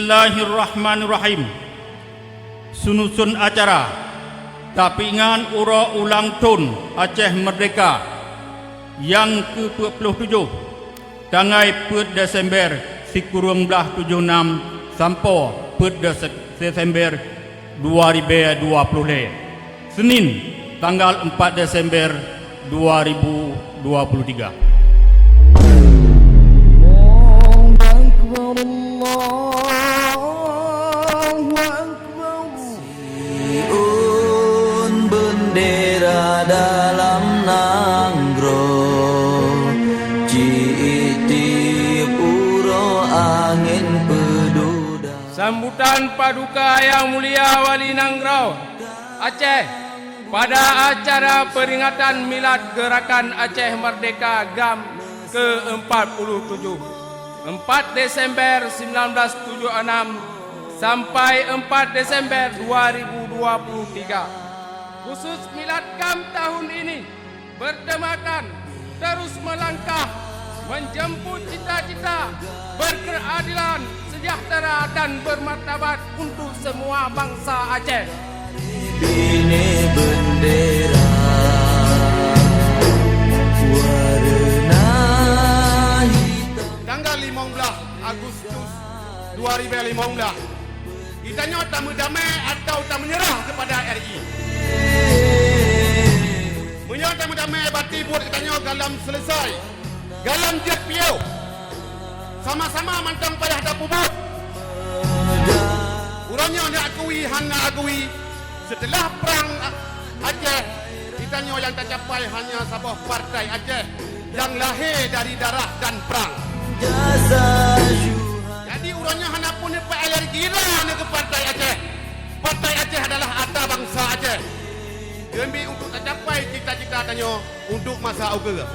Bismillahirrahmanirrahim. Sunusun acara Tapingan Uro Ulang Tahun Aceh Merdeka yang ke-27 tanggal 4 Desember Sikurung belah 76 sampai 4 Desember 2020. Senin tanggal 4 Desember 2023. Dalam nanggro ciitip uro angin peduda. Sambutan Paduka Yang Mulia Wali Nanggro Aceh pada acara peringatan Milad Gerakan Aceh Merdeka GAM ke-47 4 Desember 1976 sampai 4 Desember 2023. Khusus Milad GAM tahun ini bertemakan terus melangkah menjemput cita-cita berkeadilan, sejahtera dan bermartabat untuk semua bangsa Aceh. Bini bendera warna hitam. Tanggal 15 Agustus 2015 ditanya tamu damai atau tak menyerah kepada RI. Menyerah tamu damai bati buat ditanya galam selesai, galam jet piau, sama-sama mantang payah dah pubut. Urangnya nak akui, hanya akui setelah perang Aceh ditanya yang tak capai hanya sebuah partai Aceh yang lahir dari darah dan perang. Jadi urangnya hanya pun dapat alergi lah ke partai Aceh. Partai Aceh adalah harta bangsa Aceh. Demi untuk tercapai cita-cita tanya untuk masa akhir.